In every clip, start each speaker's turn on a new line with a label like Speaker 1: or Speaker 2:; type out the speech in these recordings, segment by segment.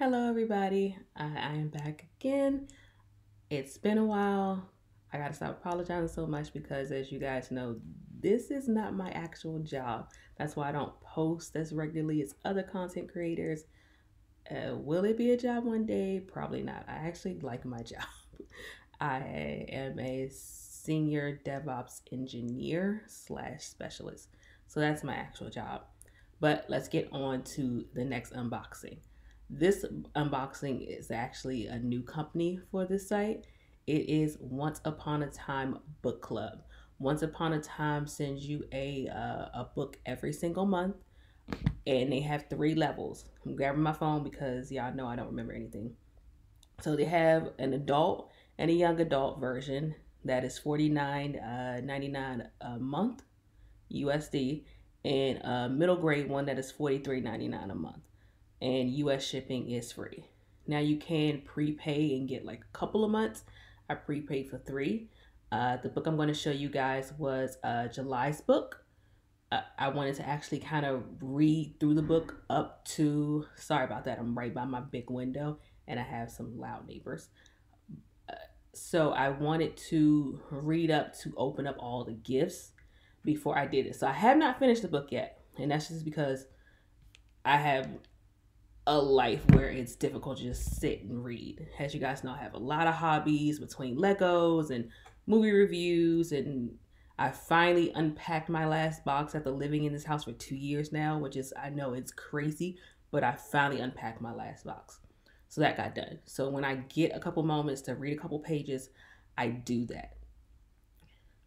Speaker 1: Hello, everybody. I am back again. It's been a while. I gotta stop apologizing so much because, as you guys know, this is not my actual job. That's why I don't post as regularly as other content creators. Will it be a job one day? Probably not. I actually like my job. I am a senior DevOps engineer slash specialist. So that's my actual job. But let's get on to the next unboxing. This unboxing is actually a new company for this site. It is Once Upon a Time Book Club. Once Upon a Time sends you a book every single month, and they have three levels. I'm grabbing my phone because y'all know I don't remember anything. So they have an adult and a young adult version that is $49.99 a month USD, and a middle grade one that is $43.99 a month, and US shipping is free. Now you can prepay and get like a couple of months. I prepaid for three. The book I'm going to show you guys was July's book. I wanted to actually kind of read through the book up to, sorry about that, I'm right by my big window and I have some loud neighbors. So I wanted to read up to open up all the gifts before I did it. So I have not finished the book yet, and that's just because I have a life where it's difficult to just sit and read. As you guys know, I have a lot of hobbies between Legos and movie reviews, and I finally unpacked my last box after living in this house for 2 years now, which is, I know it's crazy, but I finally unpacked my last box. So that got done. So when I get a couple moments to read a couple pages, I do that.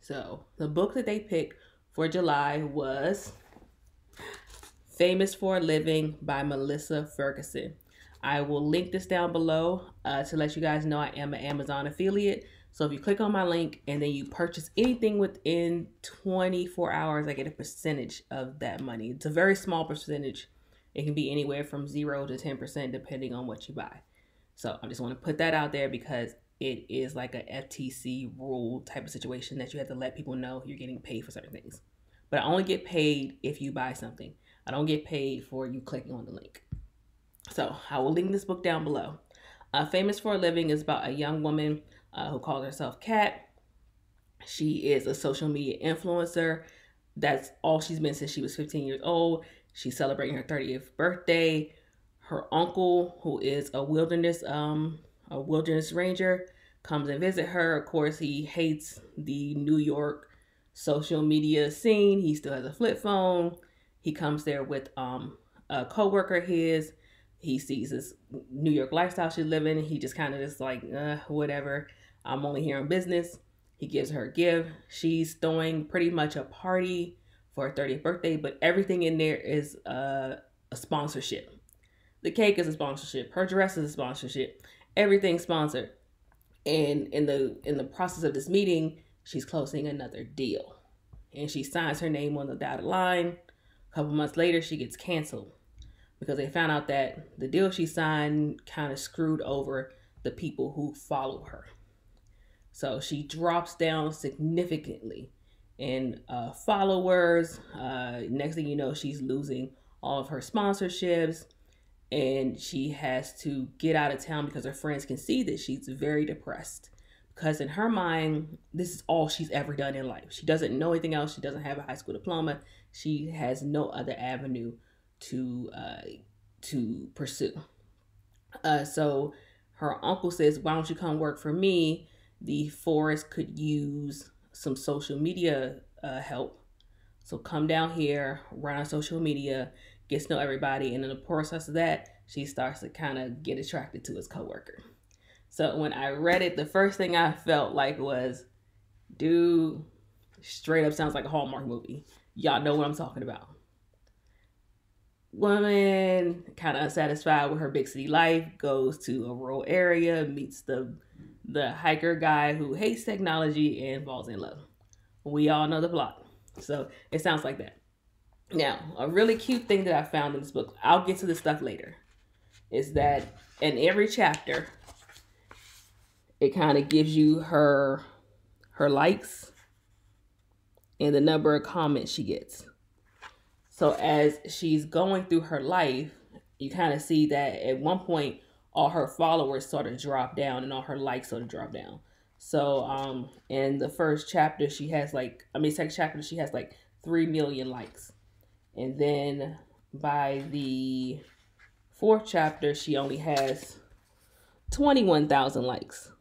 Speaker 1: So the book that they picked for July was Famous for a Living by Melissa Ferguson. I will link this down below to let you guys know I am an Amazon affiliate. So if you click on my link and then you purchase anything within 24 hours, I get a percentage of that money. It's a very small percentage. It can be anywhere from 0 to 10% depending on what you buy. So I just want to put that out there because it is like a FTC rule type of situation that you have to let people know you're getting paid for certain things. But I only get paid if you buy something. I don't get paid for you clicking on the link. So I will link this book down below. Famous for a Living is about a young woman who calls herself Kat. She is a social media influencer. That's all she's been since she was 15 years old. She's celebrating her 30th birthday. Her uncle, who is a wilderness ranger, comes and visit her. Of course, he hates the New York social media scene. He still has a flip phone. He comes there with a coworker of his. He sees this New York lifestyle she's living. He just kind of just like, whatever. I'm only here on business. He gives her a gift. She's throwing pretty much a party for her 30th birthday, but everything in there is a sponsorship. The cake is a sponsorship. Her dress is a sponsorship. Everything's sponsored. And in the process of this meeting, she's closing another deal. And she signs her name on the dotted line. A couple months later, she gets canceled because they found out that the deal she signed kind of screwed over the people who follow her. So she drops down significantly in followers. Next thing you know, she's losing all of her sponsorships, and she has to get out of town because her friends can see that she's very depressed. Because in her mind, this is all she's ever done in life. She doesn't know anything else. She doesn't have a high school diploma. She has no other avenue to pursue. So her uncle says, "Why don't you come work for me? The forest could use some social media help. So come down here, run on social media, get to know everybody, and in the process of that, she starts to kind of get attracted to his coworker." So when I read it, the first thing I felt like was, dude, straight up sounds like a Hallmark movie. Y'all know what I'm talking about. Woman, kind of unsatisfied with her big city life, goes to a rural area, meets the hiker guy who hates technology and falls in love. We all know the plot. So it sounds like that. Now, a really cute thing that I found in this book, I'll get to this stuff later, is that in every chapter, it kind of gives you her likes and the number of comments she gets. So as she's going through her life, you kind of see that at one point all her followers sort of drop down and all her likes sort of drop down. So in the first chapter she has like, I mean second chapter she has like 3 million likes. And then by the fourth chapter she only has 21,000 likes.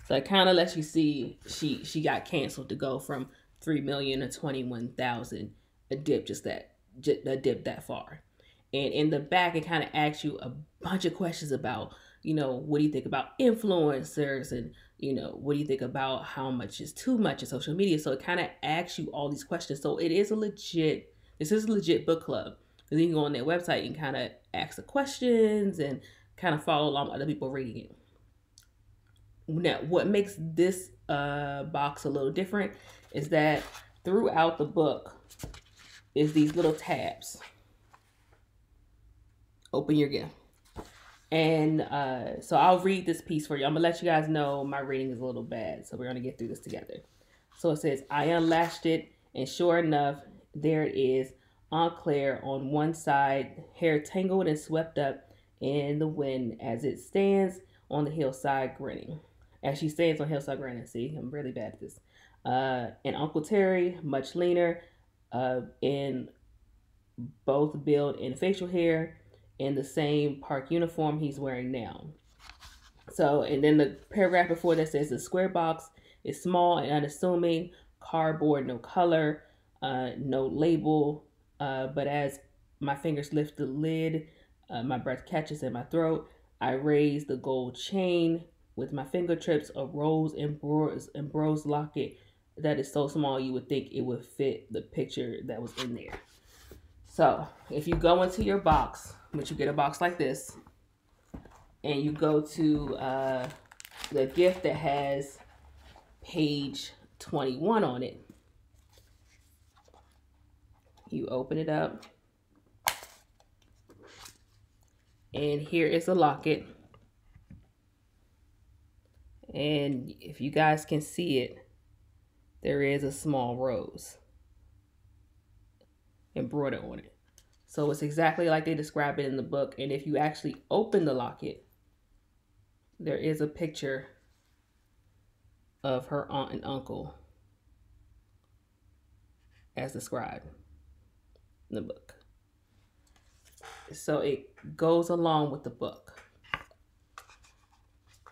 Speaker 1: So it kind of lets you see she got canceled to go from 3 million to 21,000, a dip a dip that far. And in the back, it kind of asks you a bunch of questions about, what do you think about influencers? And, what do you think about how much is too much in social media? So it kind of asks you all these questions. So this is a legit book club. Because you can go on their website and kind of ask the questions and kind of follow along with other people reading it. Now, what makes this box a little different is that throughout the book is these little tabs. Open your gift. And so I'll read this piece for you. I'm going to let you guys know my reading is a little bad. So we're going to get through this together. So it says, I unlatched it, and sure enough, there it is, Aunt Claire on one side, hair tangled and swept up in the wind as it stands on the hillside grinning. As she stands on hillside grinning. See, I'm really bad at this. And Uncle Terry, much leaner, in both build and facial hair, in the same park uniform he's wearing now. So, and then the paragraph before that says the square box is small and unassuming, cardboard, no color, no label. But as my fingers lift the lid, my breath catches in my throat. I raise the gold chain with my fingertips, a rose embroidered locket that is so small you would think it would fit the picture that was in there. So if you go into your box, which you get a box like this, and you go to the gift that has page 21 on it, you open it up, and here is a locket. And if you guys can see it, there is a small rose embroidered on it. So it's exactly like they describe it in the book. And if you actually open the locket, there is a picture of her aunt and uncle as described in the book. So it goes along with the book.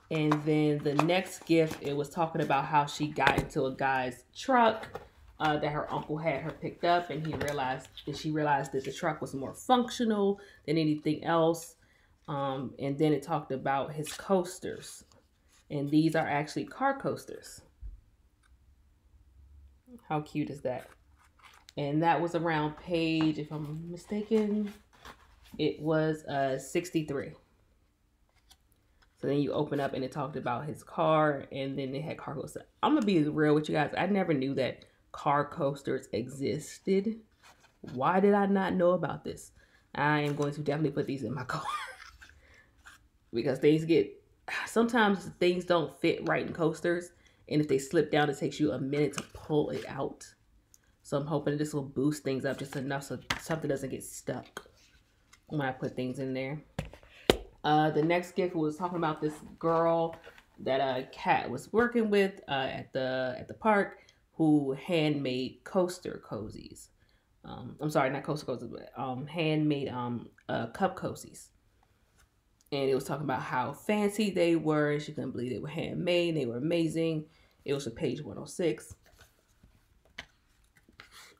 Speaker 1: And then the next gift, it was talking about how she got into a guy's truck that her uncle had her picked up, and she realized that the truck was more functional than anything else. And then it talked about his coasters, and these are actually car coasters. How cute is that? And that was around page, if I'm mistaken, it was 63. So then you open up and it talked about his car, and then it had car coasters. I'm going to be real with you guys. I never knew that car coasters existed. Why did I not know about this? I am going to definitely put these in my car. Because sometimes things don't fit right in coasters. And if they slip down, it takes you a minute to pull it out. So I'm hoping this will boost things up just enough so something doesn't get stuck when I put things in there. The next gift was talking about this girl that Kat was working with at the park, who handmade coaster cozies. I'm sorry, not coaster cozies, but handmade cup cozies. And it was talking about how fancy they were. She couldn't believe they were handmade. They were amazing. It was on page 106.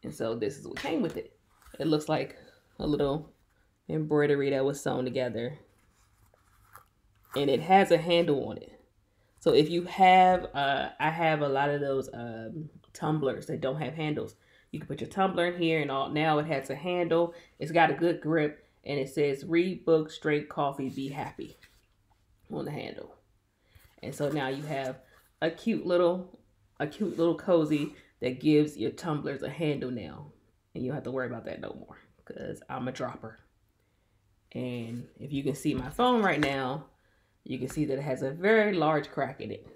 Speaker 1: And so this is what came with it. It looks like a little embroidery that was sewn together. And it has a handle on it. So if you have, I have a lot of those tumblers that don't have handles. You can put your tumbler in here, and now it has a handle. It's got a good grip, and it says read books, drink coffee, be happy on the handle. And so now you have a cute little cozy that gives your tumblers a handle now. And you don't have to worry about that no more, because I'm a dropper. And if you can see my phone right now, you can see that it has a very large crack in it.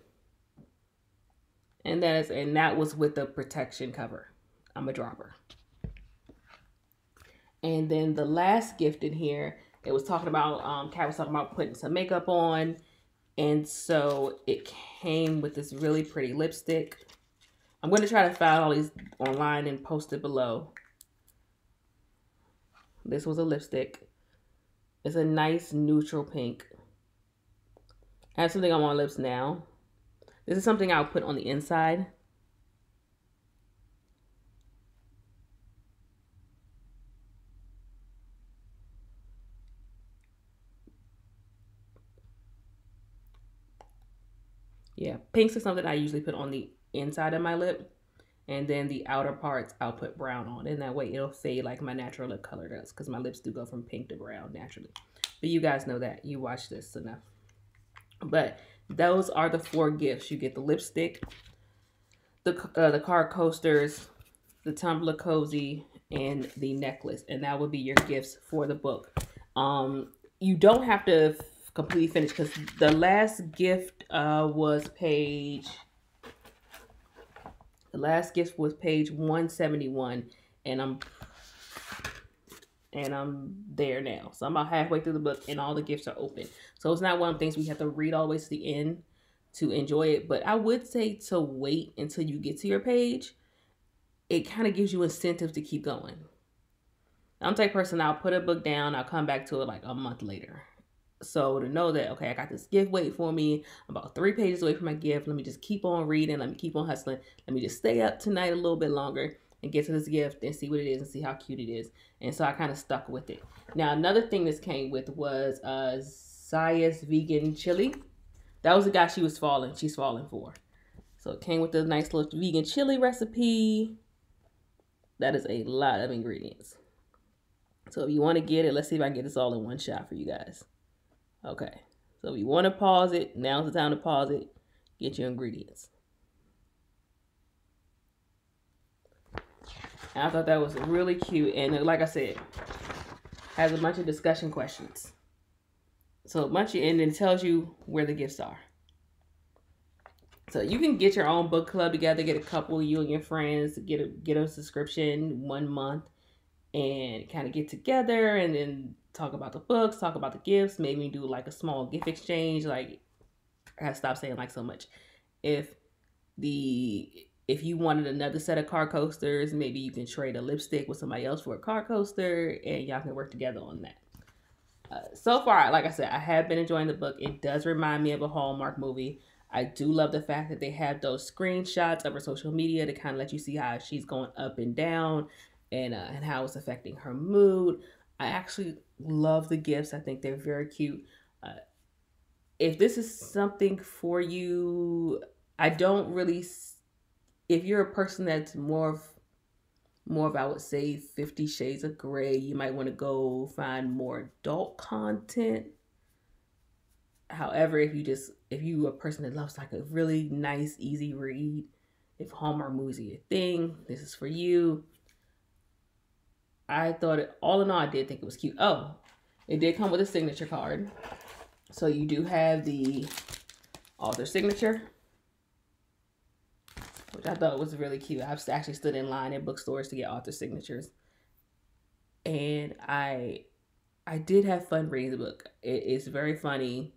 Speaker 1: And that was with the protection cover. I'm a dropper. And then the last gift in here It was talking about, Kat was talking about putting some makeup on. And so it came with this really pretty lipstick. I'm going to try to find all these online and post it below. This was a lipstick. It's a nice neutral pink. I have something on my lips now. This is something I'll put on the inside. Yeah, pinks is something I usually put on the inside of my lip. And then the outer parts I'll put brown on. And that way it'll fade like my natural lip color does. Because my lips do go from pink to brown naturally. But you guys know that. You watch this enough. But those are the 4 gifts. You get the lipstick, the card coasters, the tumbler cozy, and the necklace. And that would be your gifts for the book. You don't have to completely finish because the last gift was page... The last gift was page 171, and I'm there now. So I'm about halfway through the book, and all the gifts are open. So it's not one of the things we have to read all the way to the end to enjoy it. But I would say to wait until you get to your page. It kind of gives you incentive to keep going. I'm the type of person, I'll put a book down, I'll come back to it like a month later. So to know that, okay, I got this gift waiting for me. I'm about 3 pages away from my gift. Let me just keep on reading. Let me keep on hustling. Let me just stay up tonight a little bit longer and get to this gift and see what it is and see how cute it is. And so I kind of stuck with it. Now, another thing this came with was Zaya's vegan chili. That was the guy she's falling for. So it came with a nice little vegan chili recipe. That is a lot of ingredients. So if you want to get it, let's see if I can get this all in one shot for you guys. Okay, so if you want to pause it, now's the time to pause it. Get your ingredients. And I thought that was really cute. And like I said, has a bunch of discussion questions. So and it tells you where the gifts are. So you can get your own book club together, get a couple, you and your friends, get a subscription 1 month and kind of get together and then talk about the books, talk about the gifts, maybe do like a small gift exchange. Like, I gotta stop saying like so much. If you wanted another set of card coasters, maybe you can trade a lipstick with somebody else for a card coaster and y'all can work together on that. So far, like I said, I have been enjoying the book. It does remind me of a Hallmark movie. I do love the fact that they have those screenshots of her social media to kind of let you see how she's going up and down and how it's affecting her mood. I actually love the gifts. I think they're very cute. If this is something for you, I don't really... If you're a person that's more of, I would say, 50 Shades of Grey, you might want to go find more adult content. However, if you a person that loves like a really nice, easy read, if Hallmark movies are your thing, this is for you. I thought all in all, I did think it was cute. Oh, it did come with a signature card. So you do have the author signature, which I thought was really cute. I've actually stood in line at bookstores to get author signatures. And I did have fun reading the book. It's very funny.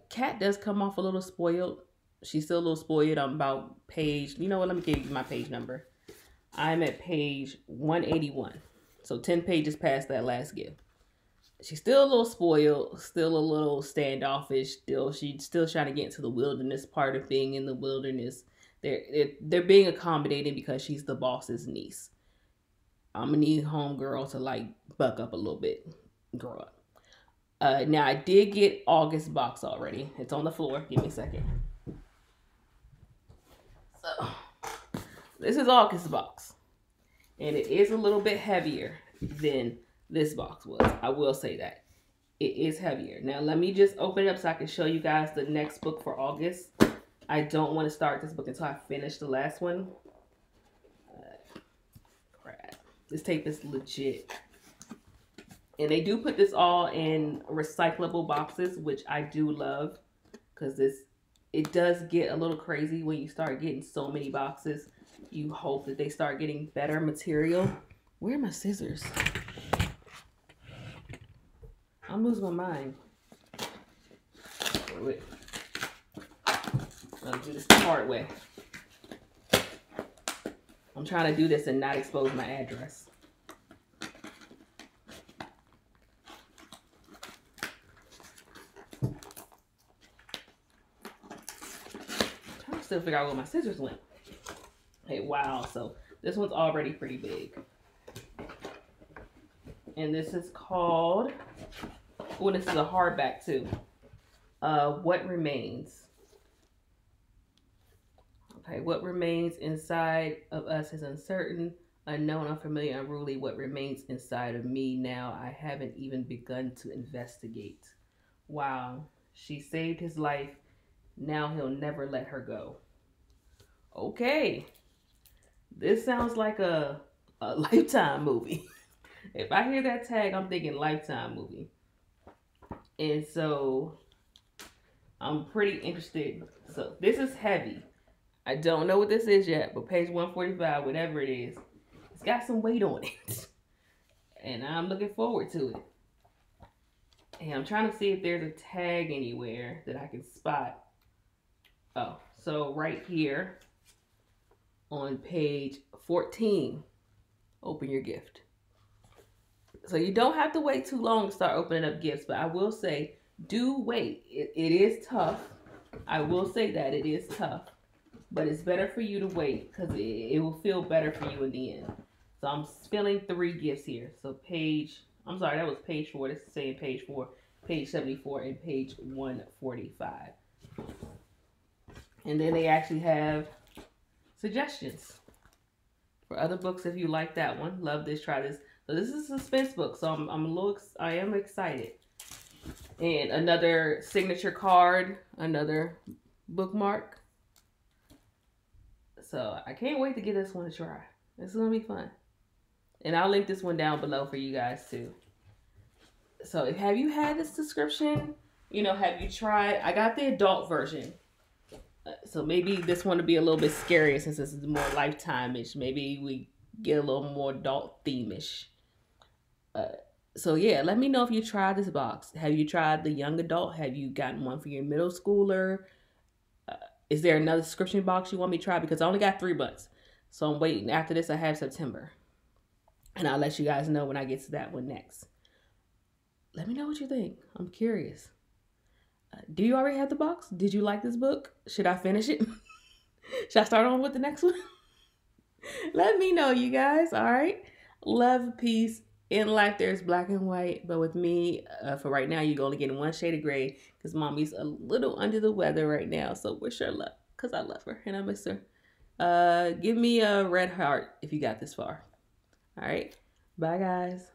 Speaker 1: Kat does come off a little spoiled. She's still a little spoiled. I'm about page... You know what? Let me give you my page number. I'm at page 181. So 10 pages past that last gift. She's still a little spoiled, still a little standoffish, she's still trying to get into the wilderness part of being in the wilderness. They're being accommodating because she's the boss's niece. I'm gonna need homegirl to like buck up a little bit, grow up. Now I did get August box already. It's on the floor. Give me a second. So this is August box. And it is a little bit heavier than this box was. I will say that. It is heavier. Now, let me just open it up so I can show you guys the next book for August. I don't want to start this book until I finish the last one. Crap. This tape is legit. And they do put this all in recyclable boxes, which I do love. Because it does get a little crazy when you start getting so many boxes. You hope that they start getting better material. Where are my scissors? I'm losing my mind. Wait. I'll do this the hard way. I'm trying to do this and not expose my address. I'm trying to still figure out where my scissors went. Hey, wow. So this one's already pretty big. And this is called, oh, this is a hardback too. What Remains. Okay, what remains inside of us is uncertain, unknown, unfamiliar, unruly. What remains inside of me now, I haven't even begun to investigate. Wow, she saved his life. Now he'll never let her go. Okay, this sounds like a Lifetime movie. If I hear that tag, I'm thinking Lifetime movie. And so I'm pretty interested. So this is heavy. I don't know what this is yet, but page 145, whatever it is, it's got some weight on it. And I'm looking forward to it. And I'm trying to see if there's a tag anywhere that I can spot. Oh, so right here on page 14, open your gift. So you don't have to wait too long to start opening up gifts, but I will say, do wait. It is tough. I will say that it is tough. But it's better for you to wait because it will feel better for you in the end. So I'm filling 3 gifts here. So I'm sorry, that was page 4. This is saying page 4, page 74, and page 145. And then they actually have suggestions for other books if you like that one. Love this, try this. So this is a suspense book, so I am excited. And another signature card, another bookmark. So I can't wait to give this one a try. This is going to be fun. And I'll link this one down below for you guys too. So have you had this description? You know, have you tried? I got the adult version. So maybe this one will be a little bit scarier since this is more Lifetime-ish. Maybe we get a little more adult theme-ish. So yeah, let me know if you tried this box. Have you tried the young adult? Have you gotten one for your middle schooler? Is there another subscription box you want me to try? Because I only got 3 months. So I'm waiting. After this, I have September. And I'll let you guys know when I get to that one next. Let me know what you think. I'm curious. Do you already have the box? Did you like this book? Should I finish it? Should I start on with the next one? Let me know, you guys. All right. Love, peace. In life, there's black and white. But with me, for right now, you're only getting 1 shade of gray because mommy's a little under the weather right now. So wish her luck because I love her and I miss her. Give me a red heart if you got this far. All right. Bye, guys.